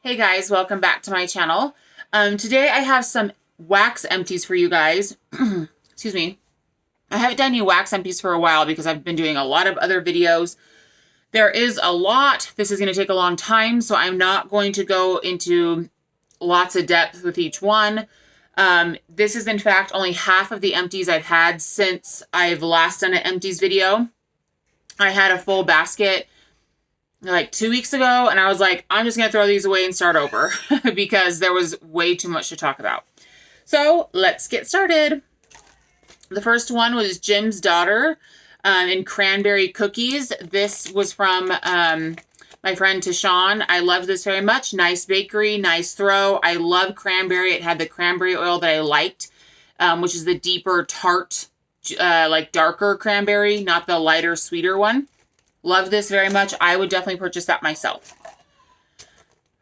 Hey guys, welcome back to my channel. Today I have some wax empties for you guys. Excuse me. I haven't done any wax empties for a while because I've been doing a lot of other videos. There is a lot. This is going to take a long time, so I'm not going to go into lots of depth with each one. This is in fact only half of the empties I've had since I've last done an empties video. I had a full basket like 2 weeks ago, and I was like, I'm just going to throw these away and start over because there was way too much to talk about. So let's get started. The first one was Jim's Daughter in Cranberry Cookies. This was from my friend Tashawn. I love this very much. Nice bakery, nice throw. I love cranberry. It had the cranberry oil that I liked, which is the deeper tart, like darker cranberry, not the lighter, sweeter one. Love this very much. I would definitely purchase that myself.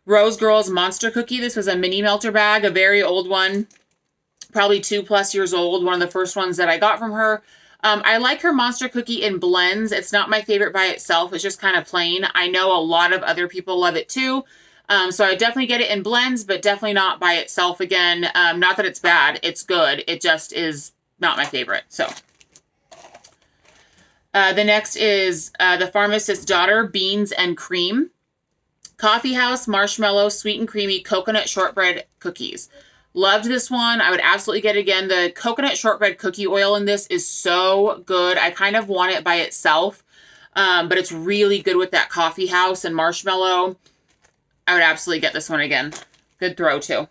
Rose Girls Monster Cookie. This was a mini melter bag, a very old one, probably 2+ years old. One of the first ones that I got from her. I like her Monster Cookie in blends. It's not my favorite by itself. It's just kind of plain. I know a lot of other people love it too. So I definitely get it in blends, but definitely not by itself again. Not that it's bad. It's good. It just is not my favorite. So the next is The Pharmacist's Daughter, Beans and Cream. Coffee House Marshmallow Sweet and Creamy Coconut Shortbread Cookies. Loved this one. I would absolutely get it again. The coconut shortbread cookie oil in this is so good. I kind of want it by itself, but it's really good with that Coffee House and marshmallow. I would absolutely get this one again. Good throw too.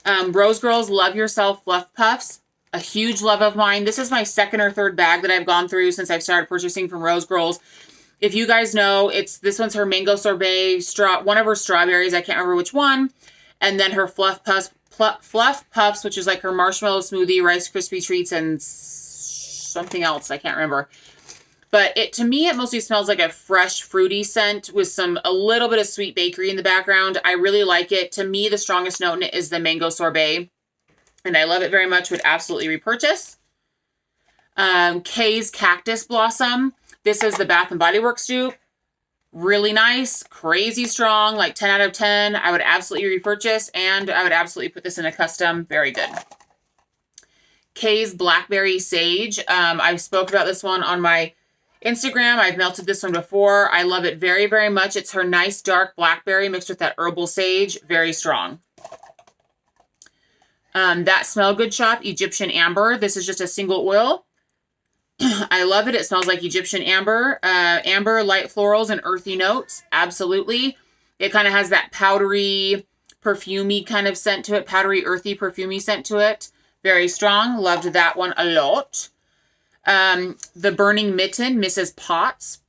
Rose Girls Love Yourself Fluff Puffs. A huge love of mine. This is my second or third bag that I've gone through since I've started purchasing from Rose Girls. If you guys know, this one's her mango sorbet, one of her strawberries, I can't remember which one, and then her fluff puffs, which is like her marshmallow smoothie, Rice Krispie treats, and something else I can't remember. But to me, it mostly smells like a fresh fruity scent with a little bit of sweet bakery in the background. I really like it. To me, the strongest note in it is the mango sorbet. And I love it very much. Would absolutely repurchase. Kay's Cactus Blossom. This is the Bath & Body Works dupe. Really nice. Crazy strong. Like 10 out of 10. I would absolutely repurchase. And I would absolutely put this in a custom. Very good. Kay's Blackberry Sage. I've spoke about this one on my Instagram. I've melted this one before. I love it very, very much. It's her nice dark blackberry mixed with that herbal sage. Very strong. That Smell Good Shop, Egyptian Amber. This is just a single oil. I love it. It smells like Egyptian amber. Amber, light florals, and earthy notes. Absolutely. It kind of has that powdery, perfumey kind of scent to it. Powdery, earthy, perfumey scent to it. Very strong. Loved that one a lot. The Burning Mitten, Mrs. Potts.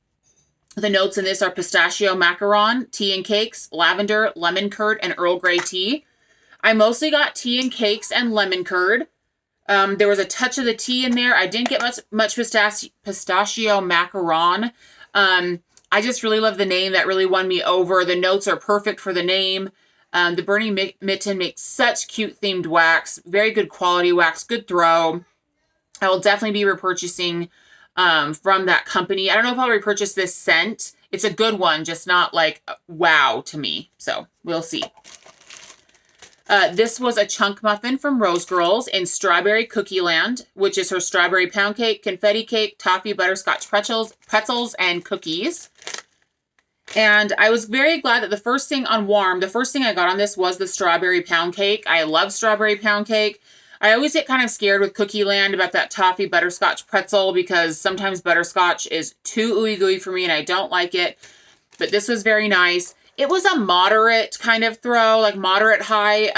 The notes in this are pistachio macaron, tea and cakes, lavender, lemon curd, and Earl Grey tea. I mostly got tea and cakes and lemon curd. There was a touch of the tea in there. I didn't get much pistachio macaron. I just really love the name. That really won me over. The notes are perfect for the name. The Burning Mitten makes such cute themed wax. Very good quality wax. Good throw. I will definitely be repurchasing from that company. I don't know if I'll repurchase this scent. It's a good one, just not like wow to me. So we'll see. This was a chunk muffin from Rose Girls in Strawberry Cookie Land, which is her strawberry pound cake, confetti cake, toffee butterscotch pretzels, and cookies. And I was very glad that the first thing I got on this was the strawberry pound cake. I love strawberry pound cake. I always get kind of scared with Cookie Land about that toffee butterscotch pretzel because sometimes butterscotch is too ooey gooey for me and I don't like it. But this was very nice. It was a moderate kind of throw, like moderate high,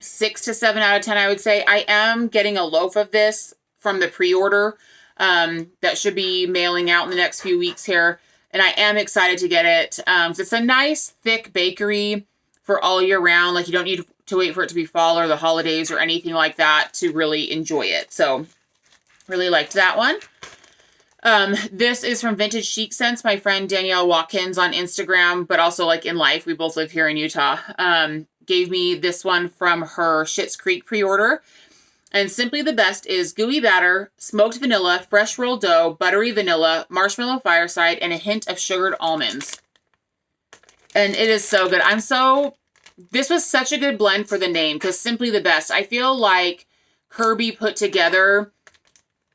6 to 7 out of 10, I would say. I am getting a loaf of this from the pre-order that should be mailing out in the next few weeks here. And I am excited to get it. So it's a nice, thick bakery for all year round. Like you don't need to wait for it to be fall or the holidays or anything like that to really enjoy it. So really liked that one. This is from Vintage Chic Scents, my friend Danielle Watkins on Instagram, but also like in life. We both live here in Utah. Gave me this one from her Schitt's Creek pre-order. And Simply the Best is gooey batter, smoked vanilla, fresh rolled dough, buttery vanilla, marshmallow fireside, and a hint of sugared almonds. And it is so good. This was such a good blend for the name, because Simply the Best. I feel like Kirby put together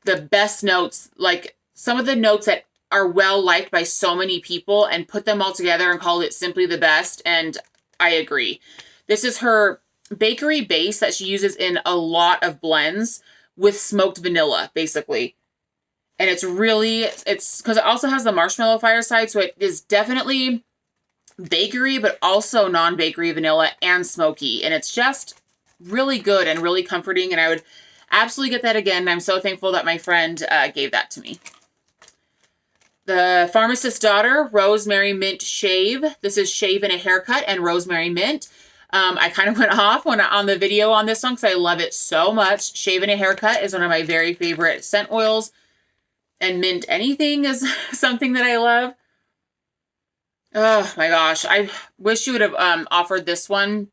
the best notes, like some of the notes that are well liked by so many people, and put them all together and called it Simply the Best. And I agree. This is her bakery base that she uses in a lot of blends with smoked vanilla, basically. And it's because it also has the marshmallow fireside, so it is definitely bakery, but also non-bakery vanilla and smoky. And it's just really good and really comforting. And I would absolutely get that again. I'm so thankful that my friend gave that to me. The Pharmacist's Daughter Rosemary Mint Shave. This is shave and a haircut and rosemary mint. I kind of went off on the video on this one because I love it so much. Shave and a haircut is one of my very favorite scent oils. And mint anything is something that I love. Oh my gosh. I wish you would have offered this one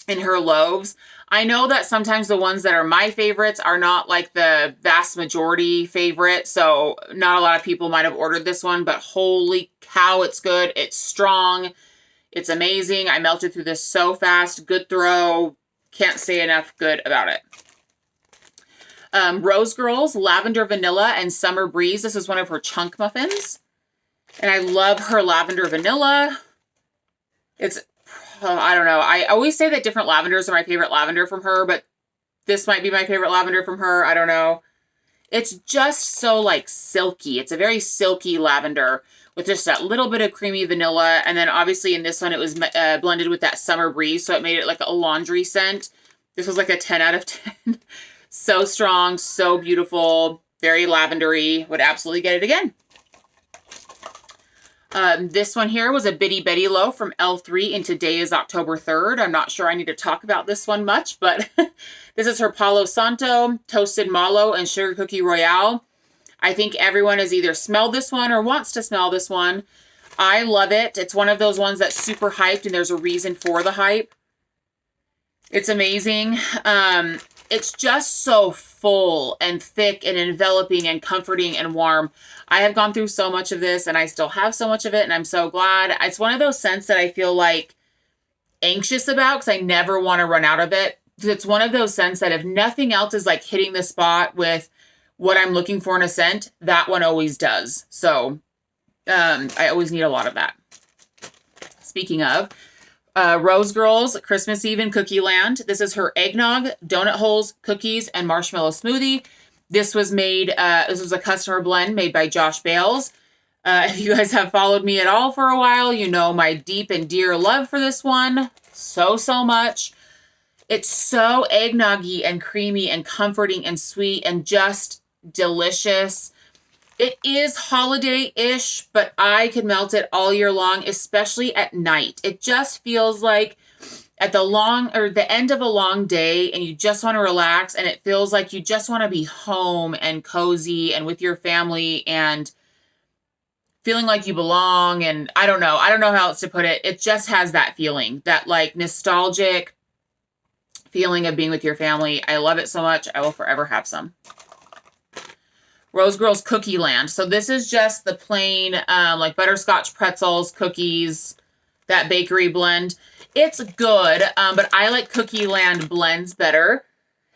in her loaves. I know that sometimes the ones that are my favorites are not like the vast majority favorite. So not a lot of people might have ordered this one, but holy cow, it's good. It's strong. It's amazing. I melted through this so fast. Good throw. Can't say enough good about it. Rose Girls Lavender Vanilla and Summer Breeze. This is one of her chunk muffins. And I love her lavender vanilla. I don't know. I always say that different lavenders are my favorite lavender from her, but this might be my favorite lavender from her. I don't know. It's just so like silky. It's a very silky lavender with just that little bit of creamy vanilla. And then obviously in this one, it was blended with that Summer Breeze. So it made it like a laundry scent. This was like a 10 out of 10. So strong, so beautiful, very lavendery. Would absolutely get it again. This one here was a Bitty Betty Loaf from L3, and today is October 3rd. I'm not sure I need to talk about this one much, but this is her Palo Santo, Toasted Mallow, and Sugar Cookie Royale. I think everyone has either smelled this one or wants to smell this one. I love it. It's one of those ones that's super hyped, and there's a reason for the hype. It's amazing. It's just so full and thick and enveloping and comforting and warm. I have gone through so much of this and I still have so much of it, and I'm so glad. It's one of those scents that I feel like anxious about because I never want to run out of it. It's one of those scents that if nothing else is like hitting the spot with what I'm looking for in a scent, that one always does. So I always need a lot of that. Speaking of, Rose Girls Christmas Eve in Cookie Land. This is her eggnog, donut holes, cookies, and marshmallow smoothie. This was made, this was a customer blend made by Josh Bales. If you guys have followed me at all for a while, you know my deep and dear love for this one. So much. It's so eggnoggy and creamy and comforting and sweet and just delicious. It is holiday-ish, but I could melt it all year long, especially at night. It just feels like at the end of a long day and you just want to relax, and it feels like you just want to be home and cozy and with your family and feeling like you belong. And I don't know how else to put it. It just has that feeling, that like nostalgic feeling of being with your family. I love it so much. I will forever have some. Rose Girls Cookie Land. So this is just the plain like butterscotch pretzels, cookies, that bakery blend. It's good, but I like Cookie Land blends better.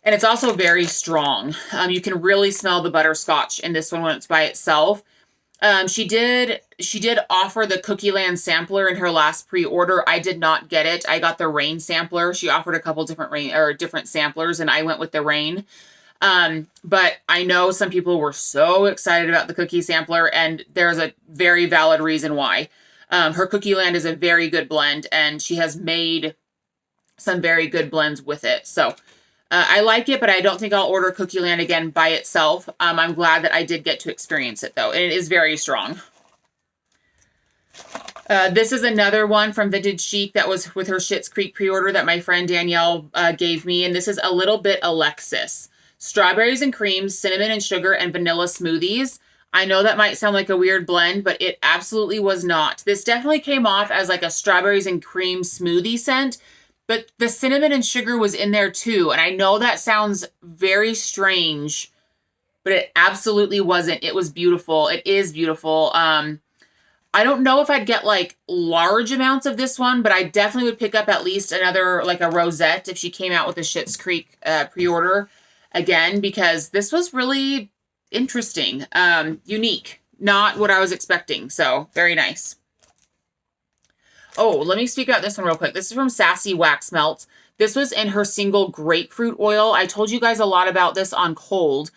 And it's also very strong. You can really smell the butterscotch in this one when it's by itself. She did offer the Cookie Land sampler in her last pre-order. I did not get it. I got the Rain sampler. She offered a couple different samplers, and I went with the Rain. But I know some people were so excited about the cookie sampler, and there's a very valid reason why. Her Cookie Land is a very good blend, and she has made some very good blends with it. So I like it, but I don't think I'll order Cookie Land again by itself. I'm glad that I did get to experience it, though, and it is very strong. This is another one from Vintage Chic that was with her Schitt's Creek pre-order that my friend Danielle gave me, and this is A Little Bit Alexis. Strawberries and creams, cinnamon and sugar, and vanilla smoothies. I know that might sound like a weird blend, but it absolutely was not. This definitely came off as like a strawberries and cream smoothie scent, but the cinnamon and sugar was in there too. And I know that sounds very strange, but it absolutely wasn't. It was beautiful. It is beautiful. I don't know if I'd get like large amounts of this one, but I definitely would pick up at least another, like a rosette if she came out with a Schitt's Creek pre-order again, because this was really interesting, unique, not what I was expecting. So very nice. Oh, let me speak about this one real quick. This is from Sassy Wax Melts. This was in her single grapefruit oil. I told you guys a lot about this on cold.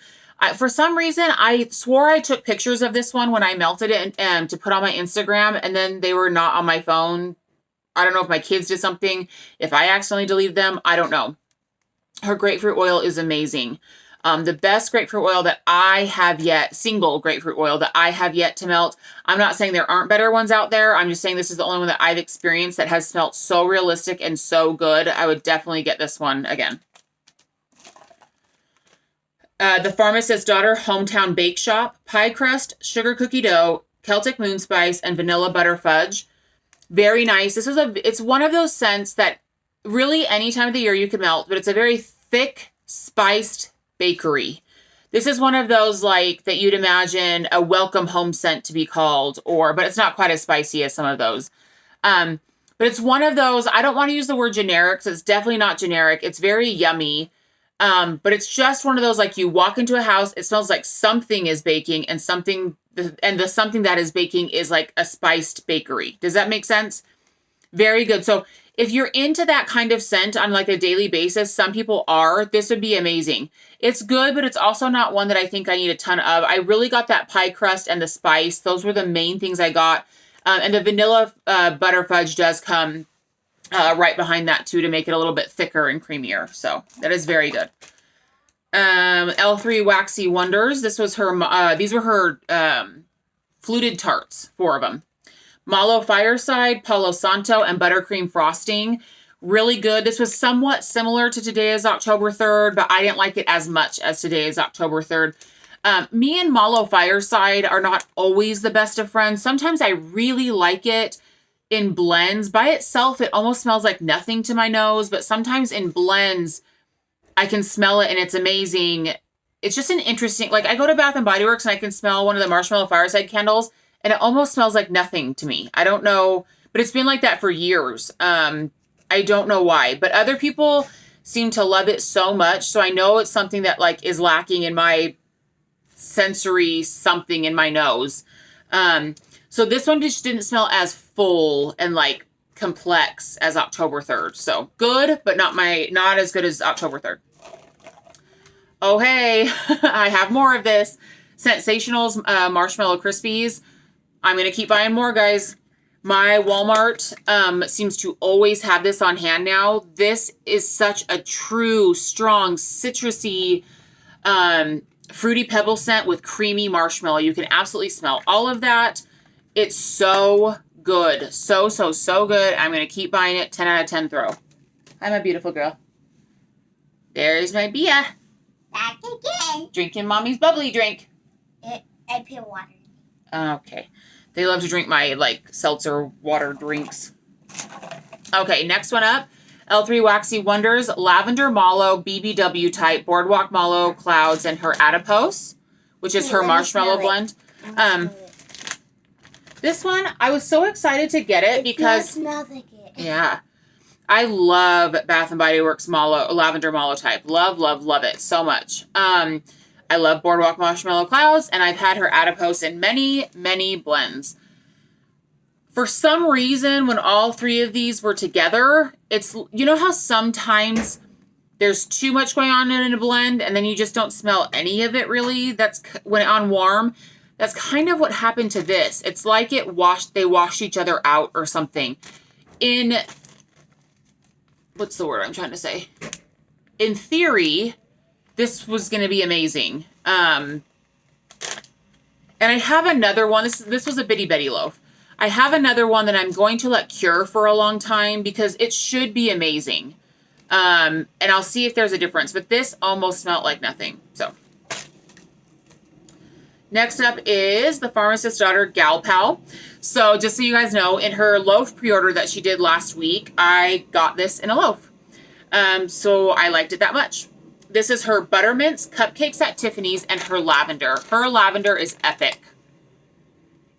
For some reason, I swore I took pictures of this one when I melted it and to put on my Instagram, and then they were not on my phone. I don't know if my kids did something, if I accidentally deleted them. I don't know. Her grapefruit oil is amazing. The best grapefruit oil that I have yet, single grapefruit oil that I have yet to melt. I'm not saying there aren't better ones out there. I'm just saying this is the only one that I've experienced that has smelled so realistic and so good. I would definitely get this one again. The Pharmacist's Daughter Hometown Bake Shop, pie crust, sugar cookie dough, Celtic moon spice, and vanilla butter fudge. Very nice. It's one of those scents that really any time of the year you can melt, but it's a very thick, spiced bakery. This is one of those like that you'd imagine a welcome home scent to be called, but it's not quite as spicy as some of those. But it's one of those, I don't want to use the word generic, so it's definitely not generic. It's very yummy. But it's just one of those, like you walk into a house, it smells like something is baking and the something that is baking is like a spiced bakery. Does that make sense? Very good. So if you're into that kind of scent on like a daily basis, some people are, this would be amazing. It's good, but it's also not one that I think I need a ton of. I really got that pie crust and the spice. Those were the main things I got. And the vanilla butter fudge does come right behind that too to make it a little bit thicker and creamier. So that is very good. L3 Waxy Wonders. This was her, these were her fluted tarts, 4 of them. Malo Fireside, Palo Santo, and Buttercream Frosting. Really good. This was somewhat similar to Today is October 3rd, but I didn't like it as much as Today is October 3rd. Me and Malo Fireside are not always the best of friends. Sometimes I really like it in blends. By itself, it almost smells like nothing to my nose, but sometimes in blends, I can smell it and it's amazing. It's just an interesting, like I go to Bath & Body Works and I can smell one of the Marshmallow Fireside candles and it almost smells like nothing to me. I don't know, but it's been like that for years. I don't know why, but other people seem to love it so much. So I know it's something that like is lacking in my sensory something in my nose. So this one just didn't smell as full and like complex as October 3rd. So good, but not as good as October 3rd. Oh, hey, I have more of this. Sensationals Marshmallow Crispies. I'm going to keep buying more, guys. My Walmart seems to always have this on hand now. This is such a true, strong, citrusy, fruity pebble scent with creamy marshmallow. You can absolutely smell all of that. It's so good. So good. I'm going to keep buying it. 10 out of 10 throw. Hi, my beautiful girl. There's my Bia. Back again. Drinking mommy's bubbly drink. I put water. Okay. They love to drink my, like, seltzer water drinks. Okay, next one up. L3 Waxy Wonders, Lavender Mallow, BBW type, Boardwalk Mallow, Clouds, and her Adipose, which is her marshmallow blend. This one, I was so excited to get it because... It smells like it. Yeah. I love Bath & Body Works Lavender Mallow type. Love it so much. I love Boardwalk Marshmallow Clouds, and I've had her Adipose in many blends. For some reason, when all 3 of these were together, it's, you know how sometimes there's too much going on in a blend, and then you just don't smell any of it really? That's when on warm. That's kind of what happened to this. It's like they washed each other out or something. What's the word I'm trying to say? In theory, this was going to be amazing. And I have another one. This was a Bitty Betty loaf. I have another one that I'm going to let cure for a long time because it should be amazing. And I'll see if there's a difference. But this almost smelled like nothing. So next up is the Pharmacist's Daughter Gal Pal. So just so you guys know, in her loaf pre-order that she did last week, I got this in a loaf. So I liked it that much. This is her Buttermints, Cupcakes at Tiffany's, and her Lavender. Her Lavender is epic.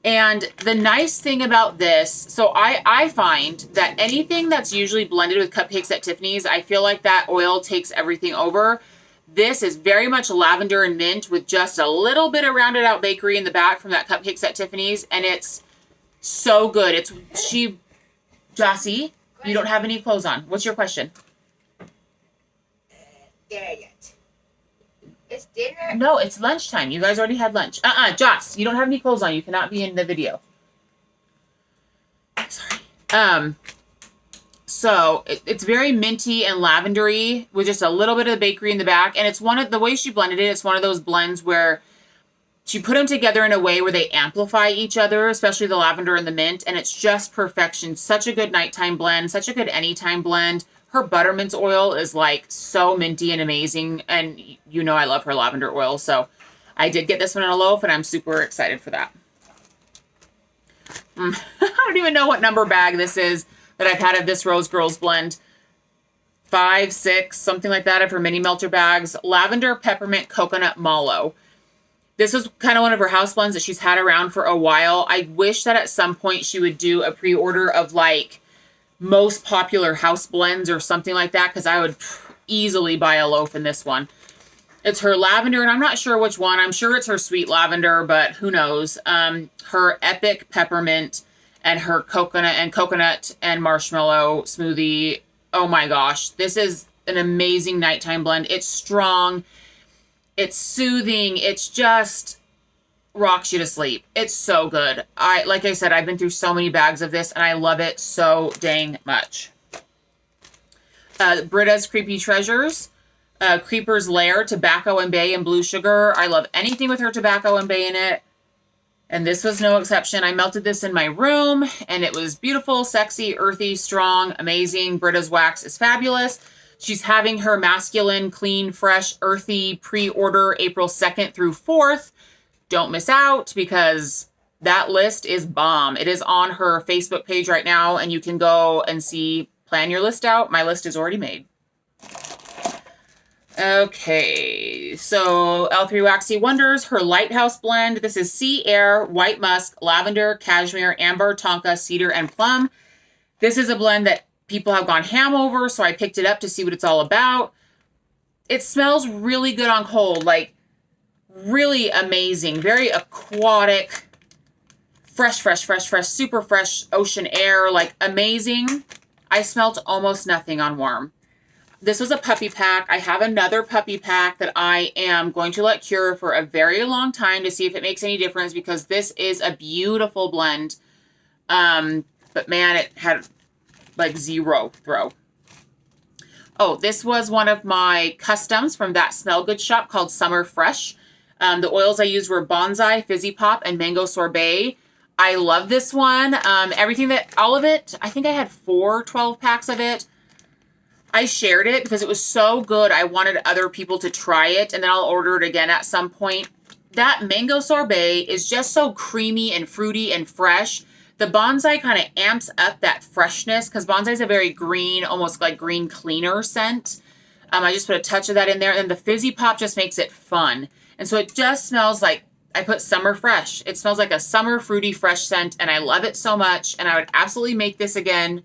And the nice thing about this, so I find that anything that's usually blended with Cupcakes at Tiffany's, I feel like that oil takes everything over. This is very much lavender and mint with just a little bit of rounded out bakery in the back from that Cupcakes at Tiffany's. And it's so good. Jossie, you don't have any clothes on. What's your question? Dinner yet? It's dinner. No, it's lunchtime. You guys already had lunch. Joss, you don't have any clothes on. You cannot be in the video. Sorry. So it's very minty and lavendery with just a little bit of the bakery in the back. And it's the way she blended it, it's one of those blends where she put them together in a way where they amplify each other, especially the lavender and the mint. And it's just perfection. Such a good nighttime blend, such a good anytime blend. Her buttermint oil is like so minty and amazing. And you know I love her lavender oil. So I did get this one in a loaf and I'm super excited for that. I don't even know what number bag this is that I've had of this Rose Girls blend. 5, 6, something like that of her mini melter bags. Lavender, peppermint, coconut, mallow. This is kind of one of her house blends that she's had around for a while. I wish that at some point she would do a pre-order of like most popular house blends or something like that, because I would easily buy a loaf in this one. It's her lavender, and I'm not sure which one. I'm sure it's her sweet lavender, but who knows. Her epic peppermint and her coconut and marshmallow smoothie. Oh my gosh. This is an amazing nighttime blend. It's strong. It's soothing. It's just rocks you to sleep. It's so good. Like I said, I've been through so many bags of this and I love it so dang much. Britta's Creepy Treasures. Creeper's Lair, tobacco and bay and blue sugar. I love anything with her tobacco and bay in it. And this was no exception. I melted this in my room and it was beautiful, sexy, earthy, strong, amazing. Britta's wax is fabulous. She's having her masculine, clean, fresh, earthy pre-order April 2nd through 4th. Don't miss out because that list is bomb. It is on her Facebook page right now and you can go and plan your list out. My list is already made. Okay, so L3 Waxy Wonders, her Lighthouse blend. This is Sea Air, White Musk, Lavender, Cashmere, Amber, Tonka, Cedar, and Plum. This is a blend that people have gone ham over, so I picked it up to see what it's all about. It smells really good on cold, like really amazing, very aquatic, fresh, super fresh ocean air, like amazing. I smelt almost nothing on warm. This was a puppy pack. I have another puppy pack that I am going to let cure for a very long time to see if it makes any difference because this is a beautiful blend. But man, it had like zero throw. Oh, this was one of my customs from That Smell Good shop called Summer Fresh. The oils I used were Bonsai, Fizzy Pop, and Mango Sorbet. I love this one. All of it, I think I had 12 packs of it. I shared it because it was so good. I wanted other people to try it, and then I'll order it again at some point. That Mango Sorbet is just so creamy and fruity and fresh. The Bonsai kind of amps up that freshness because Bonsai is a very green, almost like green cleaner scent. I just put a touch of that in there, and the Fizzy Pop just makes it fun. And so it just smells like, I put Summer Fresh. It smells like a summer fruity fresh scent, and I love it so much, and I would absolutely make this again.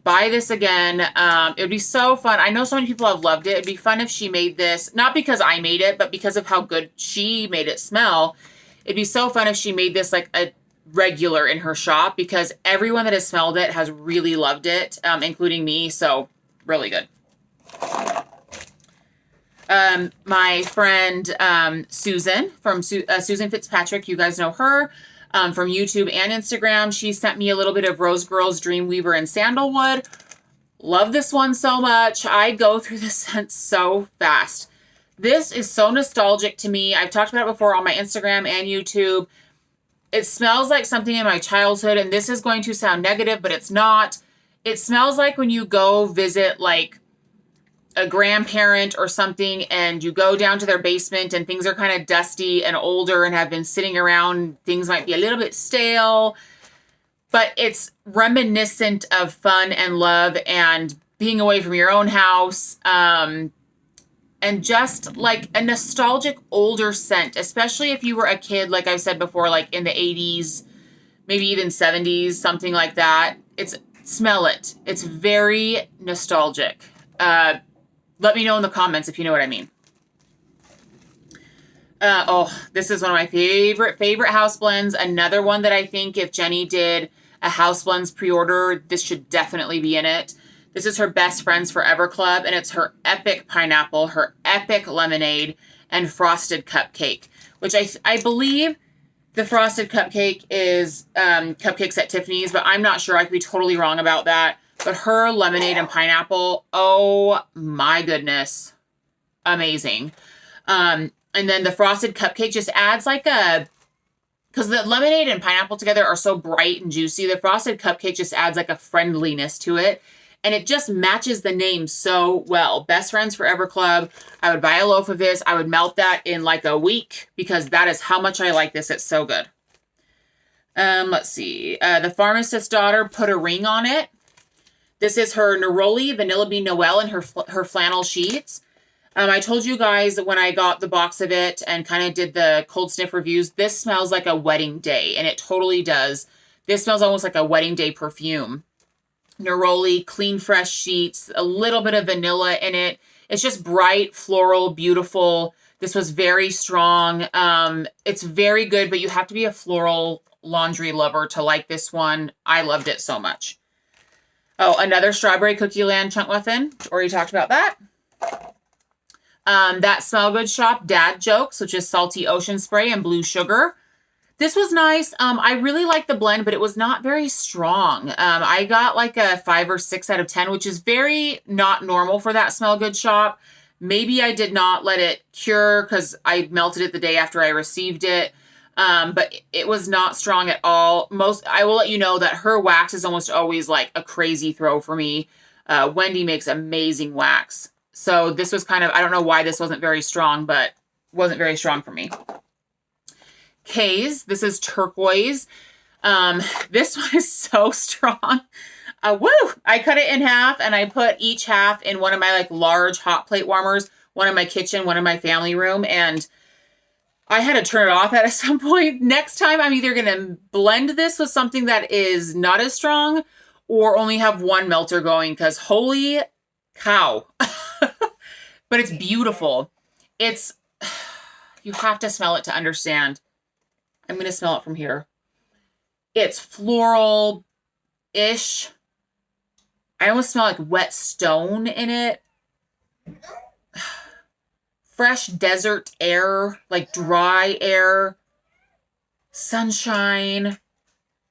Buy this again. It would be so fun. I know so many people have loved it. It'd be fun if she made this, not because I made it, but because of how good she made it smell. It'd be so fun if she made this like a regular in her shop because everyone that has smelled it has really loved it, including me. So really good. My friend Susan from Susan Fitzpatrick, you guys know her. From YouTube and Instagram. She sent me a little bit of Rose Girls Dreamweaver and Sandalwood. Love this one so much. I go through the scent so fast. This is so nostalgic to me. I've talked about it before on my Instagram and YouTube. It smells like something in my childhood, and this is going to sound negative, but it's not. It smells like when you go visit like a grandparent or something and you go down to their basement and things are kind of dusty and older and have been sitting around. Things might be a little bit stale, but it's reminiscent of fun and love and being away from your own house. and just like a nostalgic older scent, especially if you were a kid, like I've said before, like in the 80s, maybe even 70s, something like that. Smell it. It's very nostalgic. Let me know in the comments if you know what I mean. This is one of my favorite house blends. Another one that I think if Jenny did a house blends pre-order, this should definitely be in it. This is her Best Friends Forever Club, and it's her epic pineapple, her epic lemonade, and frosted cupcake, which I believe the frosted cupcake is Cupcakes at Tiffany's, but I'm not sure. I could be totally wrong about that. But her lemonade and pineapple, oh my goodness, amazing. And then the frosted cupcake just adds like because the lemonade and pineapple together are so bright and juicy, the frosted cupcake just adds like a friendliness to it. And it just matches the name so well. Best Friends Forever Club. I would buy a loaf of this. I would melt that in like a week because that is how much I like this. It's so good. Let's see. The Pharmacist's Daughter put a ring on it. This is her Neroli Vanilla Bean Noel and her flannel sheets. I told you guys when I got the box of it and kind of did the cold sniff reviews, this smells like a wedding day, and it totally does. This smells almost like a wedding day perfume. Neroli, clean, fresh sheets, a little bit of vanilla in it. It's just bright, floral, beautiful. This was very strong. It's very good, but you have to be a floral laundry lover to like this one. I loved it so much. Oh, another Strawberry Cookie Land chunk muffin. Already talked about that. That Smell Good Shop Dad Jokes, which is Salty Ocean Spray and Blue Sugar. This was nice. I really liked the blend, but it was not very strong. I got like a 5 or 6 out of 10, which is very not normal for that Smell Good Shop. Maybe I did not let it cure because I melted it the day after I received it. But it was not strong at all. I will let you know that her wax is almost always like a crazy throw for me. Wendy makes amazing wax. So this was kind of, I don't know why this wasn't very strong, but wasn't very strong for me. K's, this is turquoise. This one is so strong. Woo! I cut it in half and I put each half in one of my like large hot plate warmers, one in my kitchen, one in my family room, and I had to turn it off at some point. Next time I'm either going to blend this with something that is not as strong or only have one melter going because holy cow. But it's beautiful. You have to smell it to understand. I'm going to smell it from here. It's floral-ish. I almost smell like wet stone in it. Fresh desert air, like dry air. Sunshine,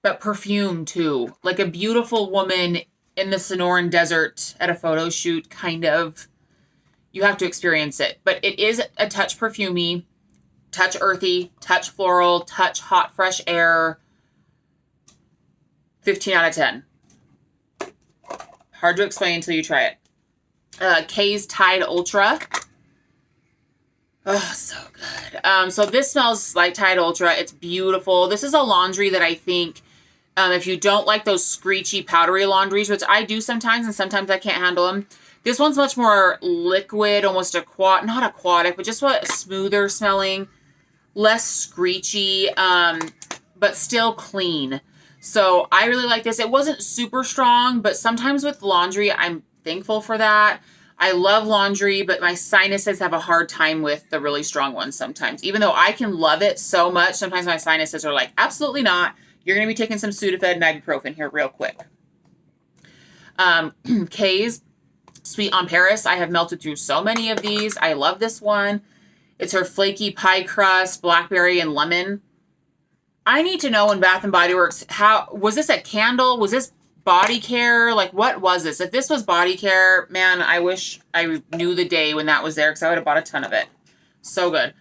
but perfume too. Like a beautiful woman in the Sonoran Desert at a photo shoot, kind of. You have to experience it. But it is a touch perfumey, touch earthy, touch floral, touch hot, fresh air. 15 out of 10. Hard to explain until you try it. K's Tide Ultra. Oh, so good. So this smells like Tide Ultra. It's beautiful. This is a laundry that I think if you don't like those screechy, powdery laundries, which I do sometimes, and sometimes I can't handle them, this one's much more liquid, almost not aquatic, but just what smoother smelling, less screechy, but still clean. So I really like this. It wasn't super strong, but sometimes with laundry, I'm thankful for that. I love laundry, but my sinuses have a hard time with the really strong ones sometimes. Even though I can love it so much, sometimes my sinuses are like, absolutely not. You're going to be taking some Sudafed and ibuprofen here real quick. K's Sweet on Paris. I have melted through so many of these. I love this one. It's her flaky pie crust, blackberry, and lemon. I need to know in Bath & Body Works, was this a candle? Was this body care? Like, what was this? If this was body care, man, I wish I knew the day when that was there because I would have bought a ton of it. So good.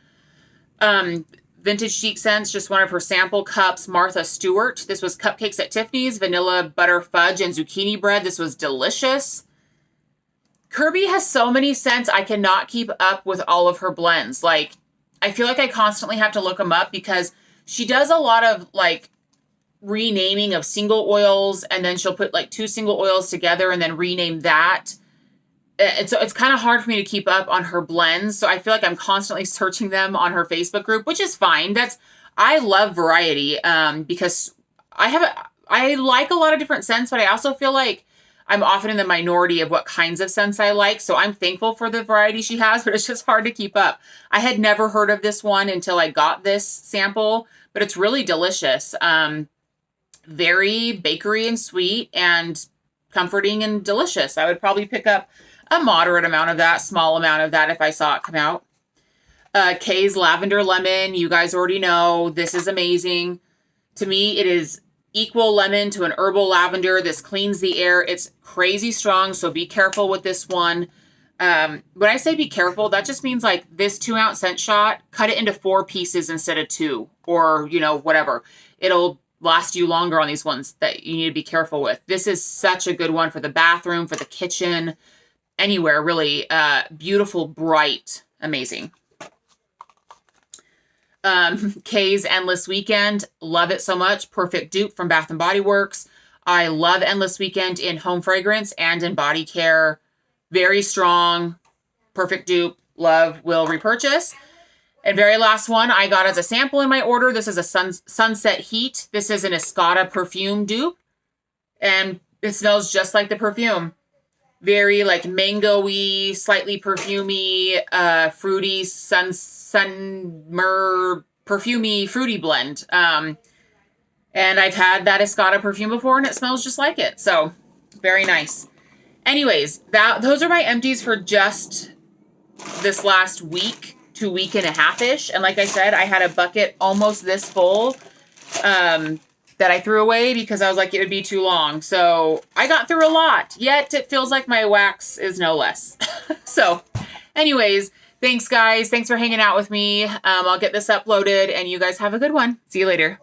Vintage Chic Scents, just one of her sample cups. Martha Stewart. This was Cupcakes at Tiffany's, vanilla butter fudge and zucchini bread. This was delicious. Kirby has so many scents, I cannot keep up with all of her blends. Like, I feel like I constantly have to look them up because she does a lot of, like, renaming of single oils, and then she'll put, like, 2 single oils together and then rename that. it's kind of hard for me to keep up on her blends. So I feel like I'm constantly searching them on her Facebook group, which is fine. I love variety, because I like a lot of different scents, but I also feel like I'm often in the minority of what kinds of scents I like. So I'm thankful for the variety she has, but it's just hard to keep up. I had never heard of this one until I got this sample, but it's really delicious. Very bakery and sweet and comforting and delicious. I would probably pick up a moderate amount of that, small amount of that if I saw it come out. Kay's Lavender Lemon, you guys already know, this is amazing. To me, it is equal lemon to an herbal lavender. This cleans the air. It's crazy strong, so be careful with this one. When I say be careful, that just means like this 2-ounce scent shot, cut it into 4 pieces instead of 2, or, you know, whatever. It'll last you longer on these ones that you need to be careful with. This is such a good one for the bathroom, for the kitchen, anywhere really. Beautiful, bright, amazing. Kay's Endless Weekend, love it so much. Perfect dupe from Bath and Body Works. I love Endless Weekend in home fragrance and in body care. Very strong, perfect dupe. Love, will repurchase. And very last one I got as a sample in my order. This is a Sunset Heat. This is an Escada perfume dupe, and it smells just like the perfume. Very like mango-y, slightly perfumey, fruity, summer perfumey, fruity blend. And I've had that Escada perfume before, and it smells just like it. So very nice. Anyways, those are my empties for just this last week to week and a half-ish. And like I said, I had a bucket almost this full that I threw away because I was like, it would be too long. So I got through a lot, yet it feels like my wax is no less. So anyways, thanks guys. Thanks for hanging out with me. I'll get this uploaded and you guys have a good one. See you later.